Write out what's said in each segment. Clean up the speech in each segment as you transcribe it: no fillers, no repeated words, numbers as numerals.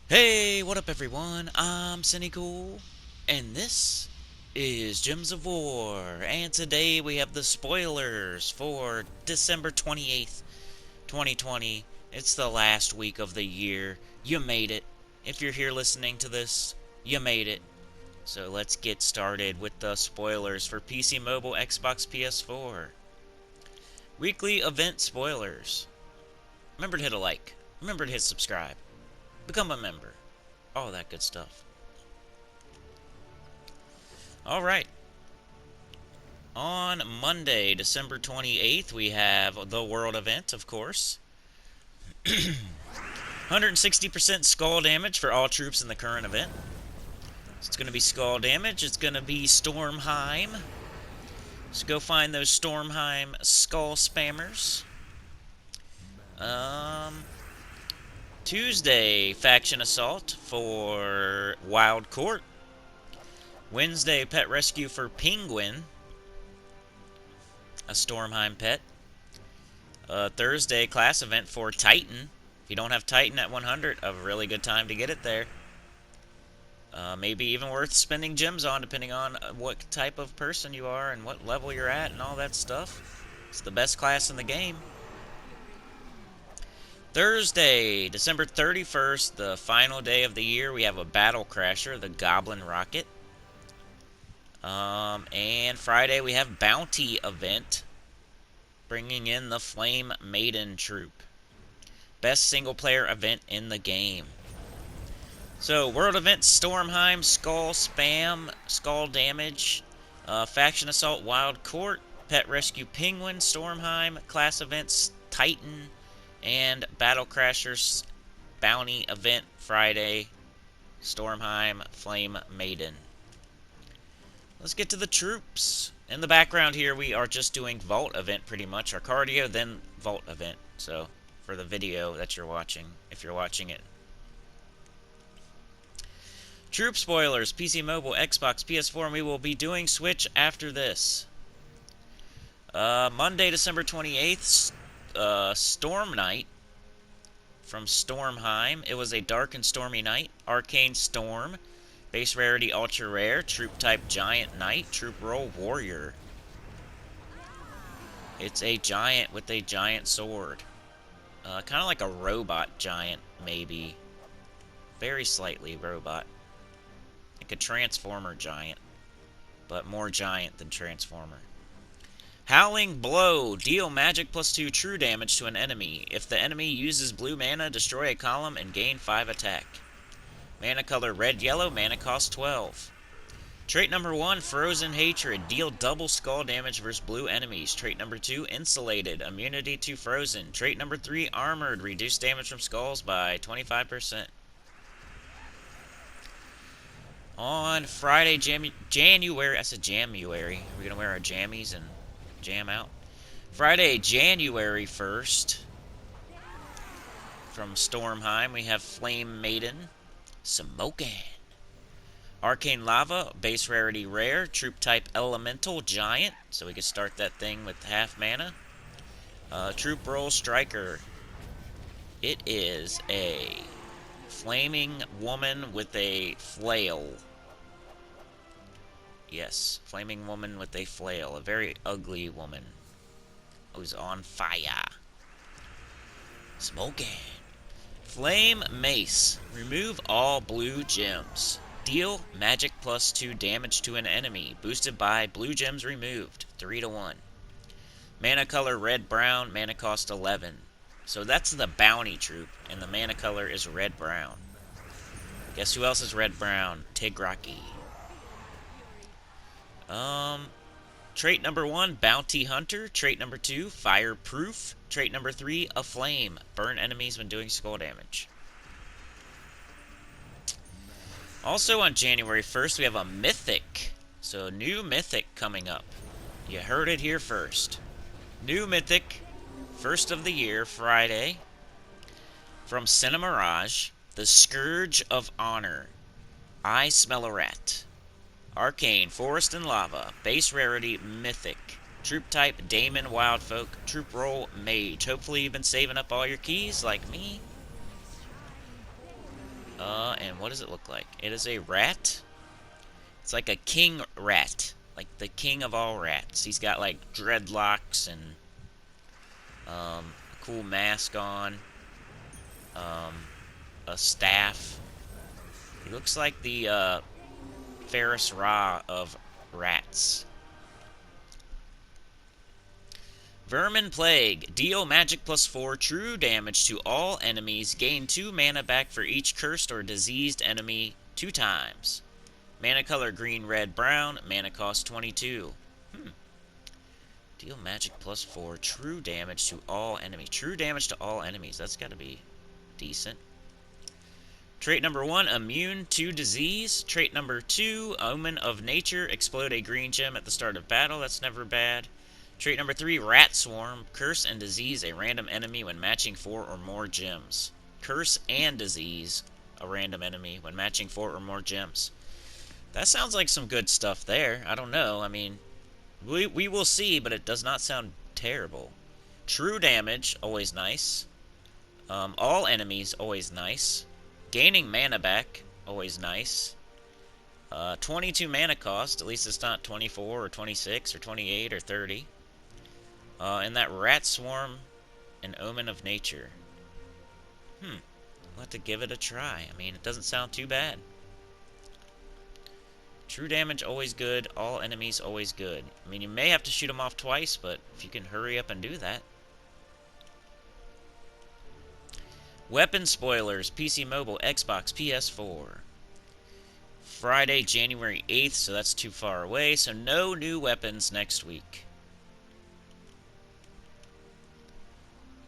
Hey, what up everyone? I'm Sinnycool, and this is Gems of War, and today we have the spoilers for December 28th, 2020. It's the last week of the year. You made it. If you're here listening to this, you made it. So let's get started with the spoilers for PC, Mobile, Xbox, PS4. Weekly event spoilers. Remember to hit a like. Remember to hit subscribe. Become a member. All that good stuff. Alright. On Monday, December 28th, we have the World event, of course. 160% skull damage for all troops in the current event. So it's going to be skull damage. It's going to be Stormheim. So go find those Stormheim skull spammers. Tuesday, Faction Assault for Wild Court. Wednesday, Pet Rescue for Penguin, a Stormheim pet. Thursday, class event for Titan. If you don't have Titan at 100, a really good time to get it there. Maybe even worth spending gems on, depending on what type of person you are and what level you're at and all that stuff. It's the best class in the game. Thursday, December 31st, the final day of the year, we have a Battle Crasher, the Goblin Rocket. And Friday, we have Bounty Event, bringing in the Flame Maiden troop. Best single-player event in the game. So, World Event, Stormheim, Skull Spam, Skull Damage, Faction Assault, Wild Court, Pet Rescue, Penguin, Stormheim, Class Events, Titan, and Battle Crashers, Bounty Event, Friday, Stormheim, Flame Maiden. Let's get to the troops. In the background here, we are just doing Vault Event pretty much. Our cardio, then Vault Event. So, for the video that you're watching, if you're watching it. Troop spoilers, PC, Mobile, Xbox, PS4, and we will be doing Switch after this. Monday, December 28th, Storm Knight from Stormheim. It was a dark and stormy night. Arcane Storm. Base rarity ultra rare. Troop type Giant Knight. Troop role Warrior. It's a giant with a giant sword. Kind of like a robot giant, maybe. Very slightly robot. Like a Transformer giant. But more giant than Transformer. Howling Blow. Deal magic +2 true damage to an enemy. If the enemy uses blue mana, destroy a column and gain 5 attack. Mana color red, yellow. Mana cost 12. Trait number 1, Frozen Hatred. Deal double skull damage versus blue enemies. Trait number 2, Insulated. Immunity to Frozen. Trait number 3, Armored. Reduce damage from skulls by 25%. On Friday, January, I said January. We're going to wear our jammies and jam out. Friday, January 1st. From Stormheim, we have Flame Maiden. Smokin'. Arcane Lava, base rarity rare, troop type Elemental Giant, so we can start that thing with half mana. Troop role Striker. It is a flaming woman with a flail. Yes, flaming woman with a flail. A very ugly woman who's on fire. Smoking. Flame Mace. Remove all blue gems. Deal magic +2 damage to an enemy, boosted by blue gems removed, 3-1. Mana color red-brown, mana cost 11. So that's the bounty troop, and the mana color is red-brown. Guess who else is red-brown? Tigraki. Trait number 1, Bounty Hunter. Trait number 2, Fireproof. Trait number 3, Aflame. Burn enemies when doing skull damage. Also on January 1st, we have a Mythic. So, new Mythic coming up. You heard it here first. New Mythic, first of the year, Friday. From Cinemirage, the Scourge of Honor. I Smell a Rat. Arcane, Forest and Lava. Base rarity, Mythic. Troop type, Daemon, Wildfolk. Troop role, Mage. Hopefully you've been saving up all your keys, like me. And what does it look like? It is a rat. It's like a king rat. Like the king of all rats. He's got like dreadlocks and a cool mask on. A staff. He looks like the Ferris Ra of rats. Vermin Plague. Deal magic +4 true damage to all enemies. Gain 2 mana back for each cursed or diseased enemy 2 times. Mana color green, red, brown. Mana cost 22. Deal magic +4 true damage to all enemies. True damage to all enemies. That's got to be decent. Trait number 1, immune to disease. Trait number 2, omen of nature. Explode a green gem at the start of battle. That's never bad. Trait number 3, rat swarm. Curse and disease a random enemy when matching 4 or more gems. Curse and disease a random enemy when matching 4 or more gems. That sounds like some good stuff there. I don't know. I mean, we will see, but it does not sound terrible. True damage, always nice. All enemies, always nice. Gaining mana back, always nice. 22 mana cost, at least it's not 24 or 26 or 28 or 30. And that rat swarm, an omen of nature. We'll have to give it a try. I mean, it doesn't sound too bad. True damage, always good. All enemies, always good. I mean, you may have to shoot them off twice, but if you can hurry up and do that. Weapon spoilers, PC Mobile, Xbox, PS4. Friday, January 8th, so that's too far away, so no new weapons next week.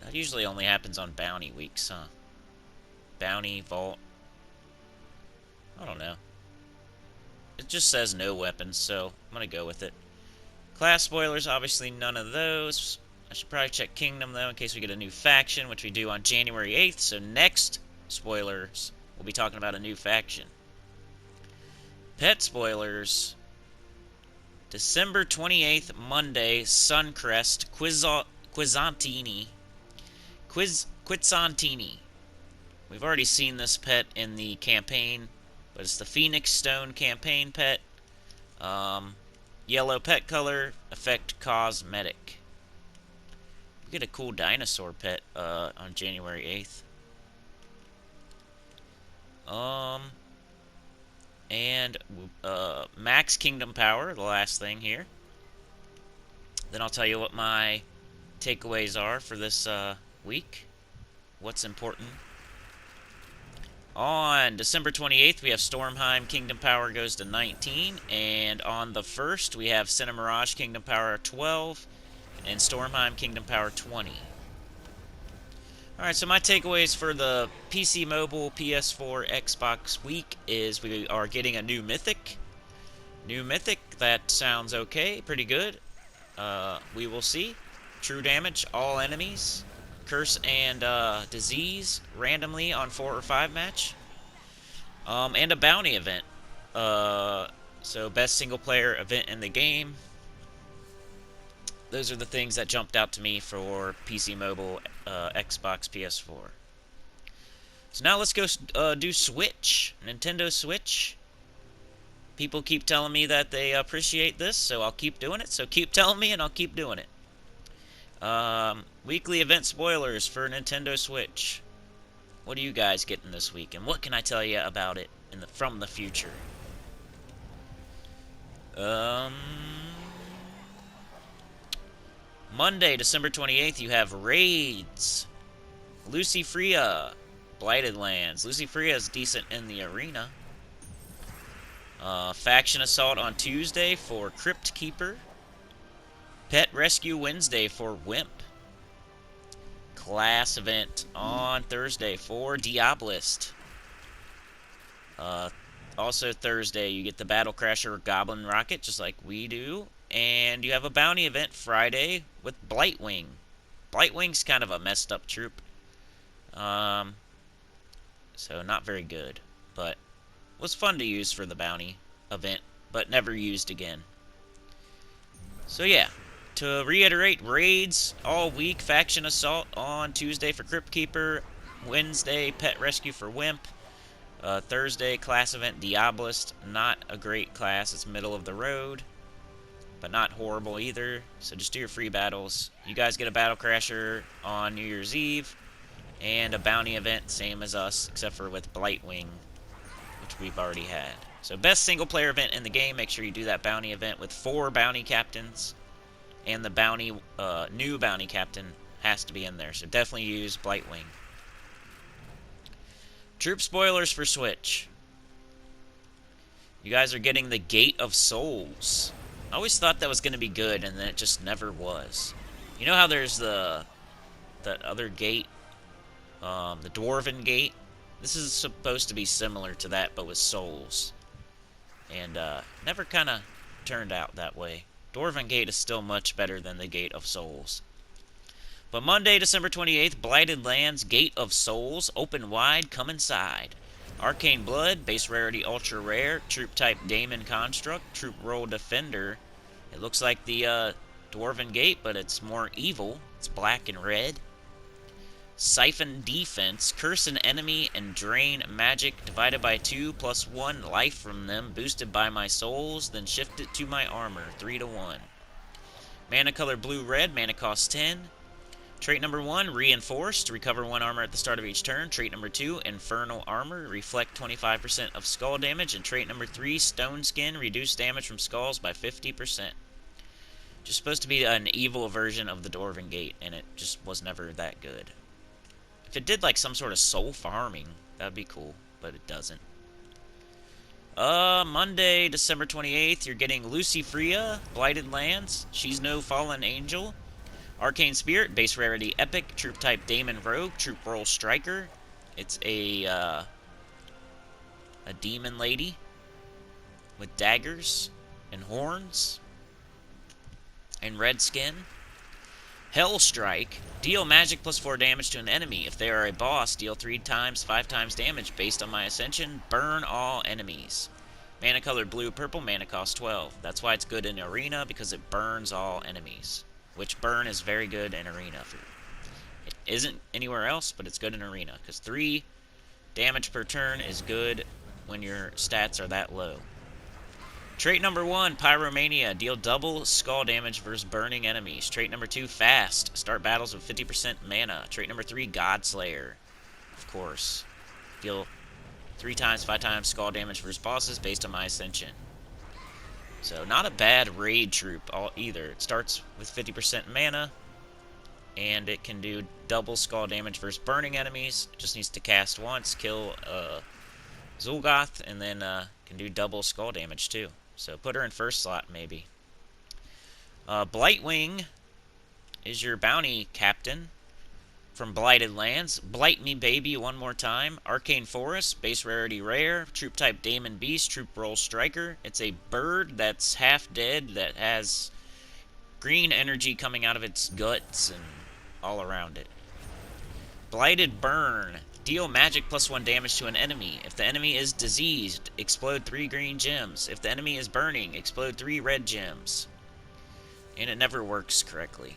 That usually only happens on bounty weeks, huh? Bounty, vault. I don't know. It just says no weapons, so I'm going to go with it. Class spoilers, obviously none of those. I should probably check Kingdom, though, in case we get a new faction, which we do on January 8th. So next spoilers, we'll be talking about a new faction. Pet spoilers. December 28th, Monday, Suncrest, Quizzantini. We've already seen this pet in the campaign, but it's the Phoenix Stone campaign pet. Yellow pet color, effect cosmetic. We get a cool dinosaur pet on January 8th. And max kingdom power, the last thing here. Then I'll tell you what my takeaways are for this week. What's important. On December 28th, we have Stormheim Kingdom Power goes to 19. And on the 1st, we have Cinemirage Kingdom Power 12. And Stormheim Kingdom Power 20. Alright, so my takeaways for the PC Mobile, PS4, Xbox week is we are getting a new Mythic. New Mythic, that sounds okay, pretty good. We will see. True damage, all enemies. Curse and disease, randomly on 4 or 5 match. And a bounty event. So best single player event in the game. Those are the things that jumped out to me for PC Mobile, Xbox, PS4. So now let's go do Switch. Nintendo Switch. People keep telling me that they appreciate this, so I'll keep doing it. So keep telling me and I'll keep doing it. Weekly event spoilers for Nintendo Switch. What are you guys getting this week? And what can I tell you about it from the future? Monday, December 28th, you have Raids. Lucy Freya, Blighted Lands. Lucy Freya is decent in the arena. Faction Assault on Tuesday for Crypt Keeper. Pet Rescue Wednesday for Wimp. Class event on Thursday for Diabolist. Also Thursday, you get the Battle Crasher Goblin Rocket, just like we do. And you have a bounty event Friday with Blightwing. Blightwing's kind of a messed up troop. So not very good. But was fun to use for the bounty event, but never used again. So yeah, to reiterate, raids all week. Faction Assault on Tuesday for Crypt Keeper. Wednesday, Pet Rescue for Wimp. Thursday, class event, Diabolist. Not a great class. It's middle of the road, but not horrible either. So just do your free battles. You guys get a Battle Crasher on New Year's Eve, and a bounty event, same as us, except for with Blightwing, which we've already had. So best single-player event in the game, make sure you do that bounty event with 4 bounty captains, and the bounty new bounty captain has to be in there, so definitely use Blightwing. Troop spoilers for Switch. You guys are getting the Gate of Souls. I always thought that was going to be good, and then it just never was. You know how there's that other gate, the Dwarven Gate? This is supposed to be similar to that, but with souls. And never kind of turned out that way. Dwarven Gate is still much better than the Gate of Souls. But Monday, December 28th, Blighted Lands, Gate of Souls, open wide, come inside. Arcane Blood, base rarity ultra rare, troop type Daemon Construct, troop role Defender. It looks like the Dwarven Gate, but it's more evil. It's black and red. Siphon Defense, curse an enemy and drain magic divided by 2 plus 1 life from them, boosted by my souls, then shift it to my armor, 3 to 1. Mana color blue-red, mana cost 10. Trait number 1, Reinforced, recover 1 armor at the start of each turn. Trait number 2, Infernal Armor, reflect 25% of skull damage. And trait number 3, Stone Skin, reduce damage from skulls by 50%. Just supposed to be an evil version of the Dwarven Gate, and it just was never that good. If it did like some sort of soul farming, that'd be cool, but it doesn't. Monday, December 28th, you're getting Lucifria, Blighted Lands. She's no fallen angel. Arcane Spirit, base rarity epic, troop type Daemon Rogue, troop role Striker. It's a demon lady with daggers and horns and red skin. Hell Strike, deal magic plus 4 damage to an enemy. If they are a boss, deal 3 times 5 times damage based on my ascension. Burn all enemies. Mana color blue purple, mana cost 12. That's why it's good in arena, because it burns all enemies. Which burn is very good in arena. It isn't anywhere else, but it's good in arena, because 3 damage per turn is good when your stats are that low. Trait number 1, Pyromania. Deal double skull damage versus burning enemies. Trait number 2, Fast. Start battles with 50% mana. Trait number 3, Godslayer. Of course. Deal 3 times, 5 times skull damage versus bosses based on my ascension. So, not a bad raid troop either. It starts with 50% mana, and it can do double skull damage versus burning enemies. It just needs to cast once, kill Zul'Goth, and then can do double skull damage too. So put her in first slot, maybe. Blightwing is your bounty captain from Blighted Lands. Blight me, baby, one more time. Arcane Forest, base rarity rare, troop type Daemon Beast, troop role Striker. It's a bird that's half dead that has green energy coming out of its guts and all around it. Blighted Burn. Deal magic plus 1 damage to an enemy. If the enemy is diseased, explode 3 green gems. If the enemy is burning, explode 3 red gems. And it never works correctly.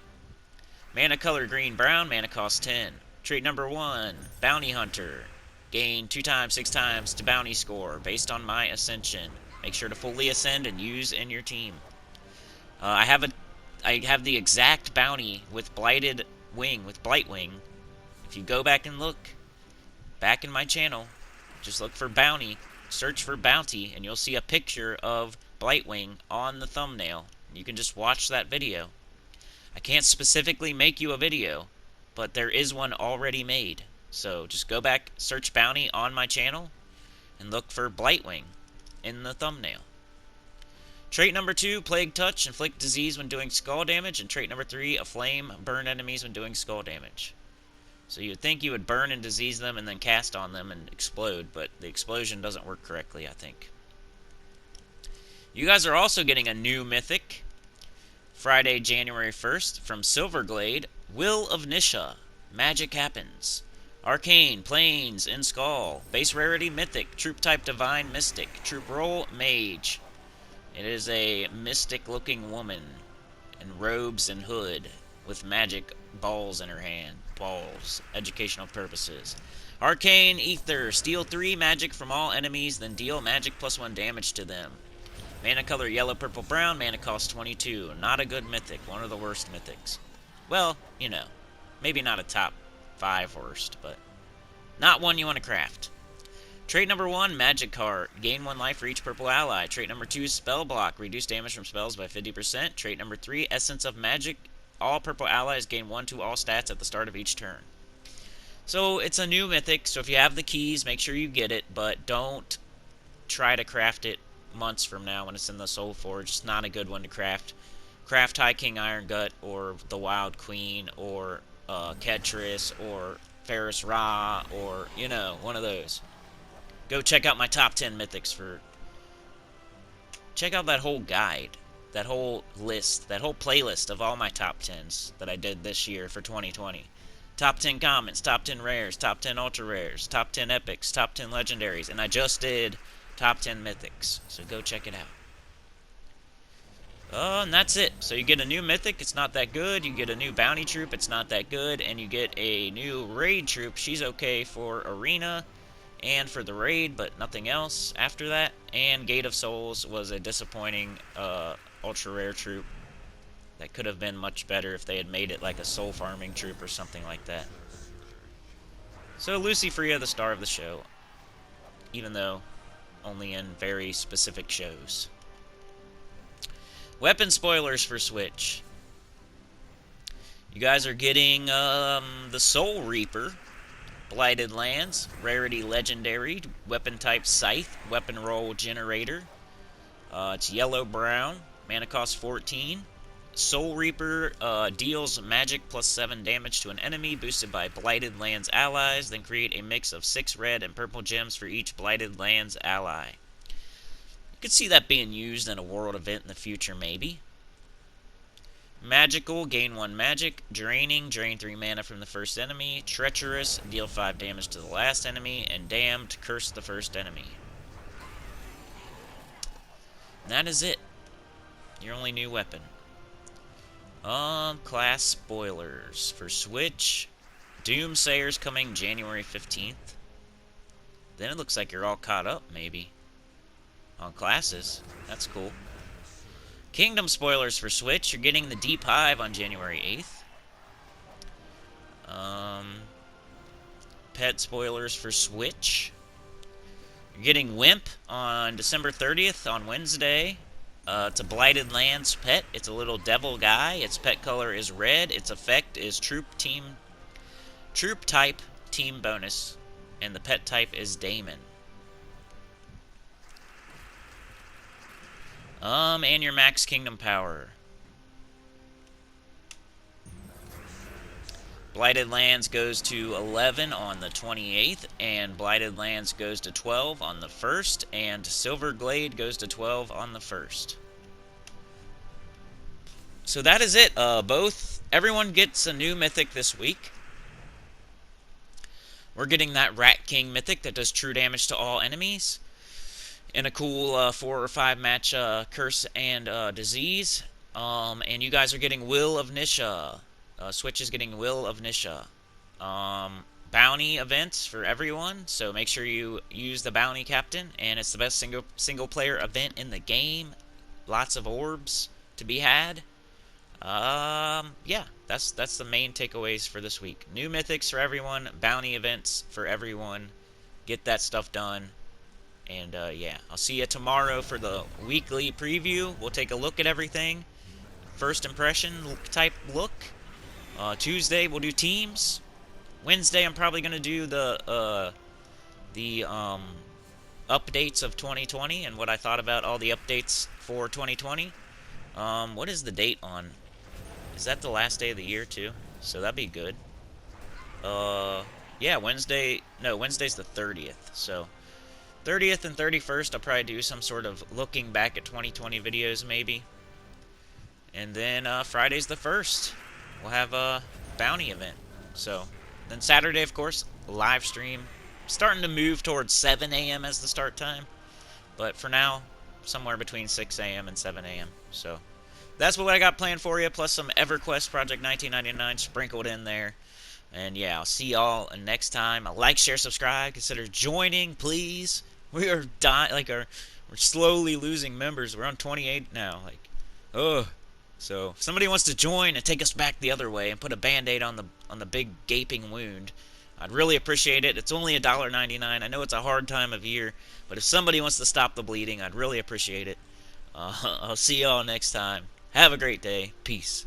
Mana color green-brown, mana cost 10. Trait number 1, Bounty Hunter. Gain 2 times, 6 times to bounty score based on my ascension. Make sure to fully ascend and use in your team. I have the exact bounty with Blighted Wing, with Blightwing. If you go back and look back in my channel, just look for bounty, search for bounty, and you'll see a picture of Blightwing on the thumbnail. You can just watch that video. I can't specifically make you a video, but there is one already made. So just go back, search bounty on my channel, and look for Blightwing in the thumbnail. Trait number 2, Plague Touch, inflict disease when doing skull damage, and trait number 3, a flame, burn enemies when doing skull damage. So you would think you would burn and disease them and then cast on them and explode, but the explosion doesn't work correctly, I think. You guys are also getting a new mythic, Friday, January 1st, from Silverglade, Will of Nisha. Magic happens. Arcane, Plains, and Skull. Base rarity, Mythic. Troop type, Divine Mystic. Troop role, Mage. It is a mystic-looking woman in robes and hood with magic balls in her hand. Balls. Educational purposes. Arcane Ether. Steal 3 magic from all enemies, then deal magic +1 damage to them. Mana color yellow, purple, brown. Mana cost 22. Not a good mythic. One of the worst mythics. Well, you know. Maybe not a top 5 worst, but not one you want to craft. Trait number 1, Magic card. Gain 1 life for each purple ally. Trait number 2, Spell Block. Reduce damage from spells by 50%. Trait number 3, Essence of Magic. All purple allies gain 1 to all stats at the start of each turn. So it's a new mythic, so if you have the keys, make sure you get it, but don't try to craft it months from now when it's in the Soul Forge. It's not a good one to craft. Craft High King Iron Gut, or the Wild Queen, or Ketris, or Ferris Ra, or, you know, one of those. Go check out my top 10 mythics for... Check out that whole guide, that whole list, that whole playlist of all my top 10s that I did this year for 2020. Top 10 commons, top 10 rares, top 10 ultra rares, top 10 epics, top 10 legendaries, and I just did top 10 mythics, so go check it out. Oh, and that's it. So you get a new mythic, it's not that good. You get a new bounty troop, it's not that good. And you get a new raid troop. She's okay for arena and for the raid, but nothing else after that. And Gate of Souls was a disappointing ultra rare troop that could have been much better if they had made it like a soul farming troop or something like that. So Lucy Freya, the star of the show, even though only in very specific shows. Weapon spoilers for Switch. You guys are getting the Soul Reaper, Blighted Lands, Rarity Legendary, Weapon Type Scythe, Weapon Roll Generator. It's yellow-brown, mana cost 14. Soul Reaper deals magic +7 damage to an enemy, boosted by Blighted Lands allies, then create a mix of 6 red and purple gems for each Blighted Lands ally. You could see that being used in a world event in the future, maybe. Magical, gain 1 magic. Draining, drain 3 mana from the first enemy. Treacherous, deal 5 damage to the last enemy. And Damned, curse the first enemy. And that is it. Your only new weapon. Class spoilers for Switch. Doomsayer's coming January 15th. Then it looks like you're all caught up, maybe. On classes. That's cool. Kingdom spoilers for Switch. You're getting the Deep Hive on January 8th. Pet spoilers for Switch. You're getting Wimp on December 30th on Wednesday. It's a Blighted Lands pet. It's a little devil guy. Its pet color is red. Its effect is troop type team bonus. And the pet type is Daemon. And your max kingdom power. Blighted Lands goes to 11 on the 28th, and Blighted Lands goes to 12 on the 1st, and Silver Glade goes to 12 on the 1st. So that is it. Everyone gets a new mythic this week. We're getting that Rat King mythic that does true damage to all enemies. And a cool 4 or 5 match Curse and Disease. And you guys are getting Will of Nisha. Switch is getting Will of Nisha. Bounty events for everyone, so make sure you use the Bounty Captain, and it's the best single player event in the game. Lots of orbs to be had. Yeah, that's the main takeaways for this week. New mythics for everyone, bounty events for everyone. Get that stuff done. And yeah, I'll see you tomorrow for the weekly preview. We'll take a look at everything. First impression type look. Tuesday we'll do teams. Wednesday I'm probably gonna do the updates of 2020 and what I thought about all the updates for 2020. What is the date on? Is that the last day of the year too? So that'd be good. Yeah, Wednesday's the 30th. So 30th and 31st I'll probably do some sort of looking back at 2020 videos maybe. And then Friday's the 1st. We'll have a bounty event. So then Saturday, of course, live stream. Starting to move towards 7 a.m. as the start time. But for now, somewhere between 6 a.m. and 7 a.m. So that's what I got planned for you, plus some EverQuest Project 1999 sprinkled in there. And yeah, I'll see y'all next time. Like, share, subscribe. Consider joining, please. We are dying, like we're slowly losing members. We're on 28 now. Like, ugh. So if somebody wants to join and take us back the other way and put a band-aid on the big gaping wound, I'd really appreciate it. It's only $1.99. I know it's a hard time of year, but if somebody wants to stop the bleeding, I'd really appreciate it. I'll see y'all next time. Have a great day. Peace.